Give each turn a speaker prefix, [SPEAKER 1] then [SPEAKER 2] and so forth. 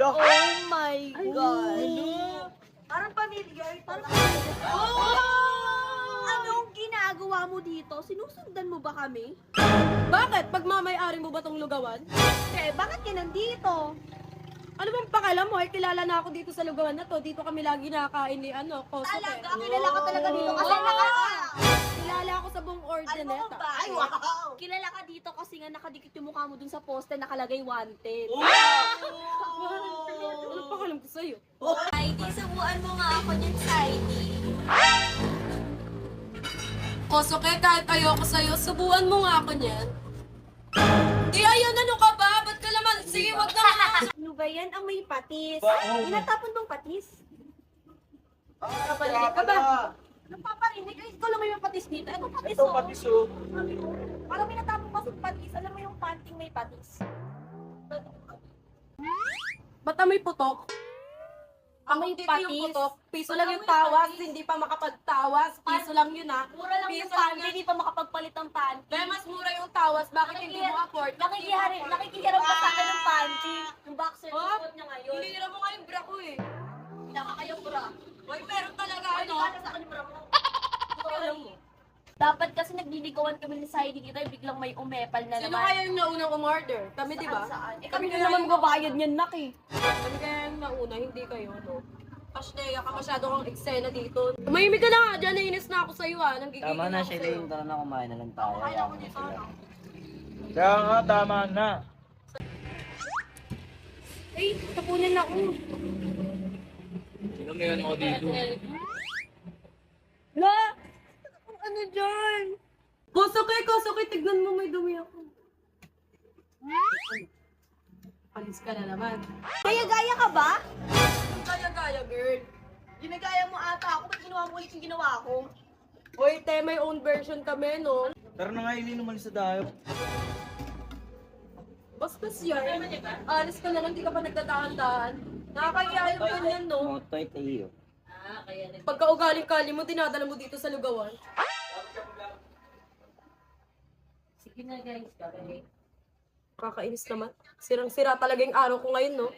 [SPEAKER 1] Oh my God!
[SPEAKER 2] Parang familiar.
[SPEAKER 1] Anong ginagawa mo dito? Sinusundan mo ba kami?
[SPEAKER 3] Bakit? Pagmamayari mo ba tong lugawan?
[SPEAKER 1] Bakit ka nandito?
[SPEAKER 3] Ano bang pakialam mo? Kilala na ako dito sa lugawan na to. Dito kami lagi nakakain ni Kosoke.
[SPEAKER 1] Talaga, kilala ka talaga dito kasi
[SPEAKER 3] Kilala ako sa buong Ordaneta.
[SPEAKER 1] Ay, wow! Kilala ka dito kasi nga nakadikit yung mukha mo dun sa poste nakalagay wanted.
[SPEAKER 3] Ano pakialam ko sa'yo?
[SPEAKER 1] Heidi, subuan mo nga ako niyan, Heidi.
[SPEAKER 3] Kosoke, kahit ayoko sa'yo, subuan mo nga ako niyan. Di ayan, ano ka ba? Ba't ka naman? Sige, wag na nga.
[SPEAKER 1] Ano ba yan? Ang may patis.
[SPEAKER 4] Ba-
[SPEAKER 1] Inatapon tong patis.
[SPEAKER 3] Kapalilig ka ba?
[SPEAKER 1] Anong paparinig? Ay, ikaw lang may patis dito. Ito patis,
[SPEAKER 4] Ito, patis oh.
[SPEAKER 1] Parang may natapon pa sa patis. Alam mo yung panting may patis.
[SPEAKER 3] Ba't may putok?
[SPEAKER 1] Amoy
[SPEAKER 3] Dito
[SPEAKER 1] patis.
[SPEAKER 3] yung putok. Piso lang yung tawas, hindi pa makapagtawas. Piso lang yun ha.
[SPEAKER 1] Mura lang yung
[SPEAKER 3] Piso lang
[SPEAKER 1] panty,
[SPEAKER 3] yun.
[SPEAKER 1] hindi pa makapagpalit ng panty.
[SPEAKER 3] Kaya mas mura yung tawas, bakit hindi mo afford?
[SPEAKER 1] Nakikiharap pa sa akin ng panty. Yung boxer
[SPEAKER 3] Oh,
[SPEAKER 1] suot niya ngayon.
[SPEAKER 3] hindi nila mo nga yung bra ko eh.
[SPEAKER 1] Nakakayang bra.
[SPEAKER 3] Hoy, meron talaga ano.
[SPEAKER 1] Ano sa akin yung bra mo?
[SPEAKER 3] Alam mo.
[SPEAKER 1] Dapat kasi nagliligawan kami ni Saidi dito, biglang may umepal na
[SPEAKER 3] Sino
[SPEAKER 1] naman.
[SPEAKER 3] kaya yung naunang umorder? Kami, di ba?
[SPEAKER 1] Saan?
[SPEAKER 3] Kami
[SPEAKER 1] Kami
[SPEAKER 3] kaya
[SPEAKER 1] na naman
[SPEAKER 3] yung-
[SPEAKER 1] babayad niyan, nak eh.
[SPEAKER 3] Kami kaya yung nauna, hindi kayo, no? Ashneya ka, masyado kang eksena dito. Tumahimik ka na nga dyan, nainis na ako sa'yo ah. Nanggigigil
[SPEAKER 5] Tama na,
[SPEAKER 3] ako sa'yo.
[SPEAKER 5] Shelly. Tara na, kumain na lang tayo.
[SPEAKER 1] Kaya ako dito,
[SPEAKER 5] Sila.
[SPEAKER 1] ano?
[SPEAKER 4] Kaya nga, tama na.
[SPEAKER 3] Ay, tapunan ako.
[SPEAKER 4] Sino meron ako dito?
[SPEAKER 3] Hala! Ano dyan? Kosoke, tignan mo, may dumi ako. Alis ka na naman.
[SPEAKER 1] Gaya-gaya ka ba?
[SPEAKER 3] Gaya-gaya, girl.
[SPEAKER 1] Ginagaya mo ata ako, ba't ginawa mo ulit yung ginawa ko?
[SPEAKER 3] Hoy, te, may own version kami, no?
[SPEAKER 4] Tara na nga, Eileen, umalis na tayo.
[SPEAKER 3] Bastos yan. Alis ka na lang, di ka pa nagtatahan-tahan. Nakakahiya yung ganyan, no?
[SPEAKER 5] Motoy tayo.
[SPEAKER 3] Pagka ugaling-kali mo, dinadala mo dito sa lugawan.
[SPEAKER 1] Sige na guys,
[SPEAKER 3] Kakainis naman. Sirang-sira talaga yung araw ko ngayon, no?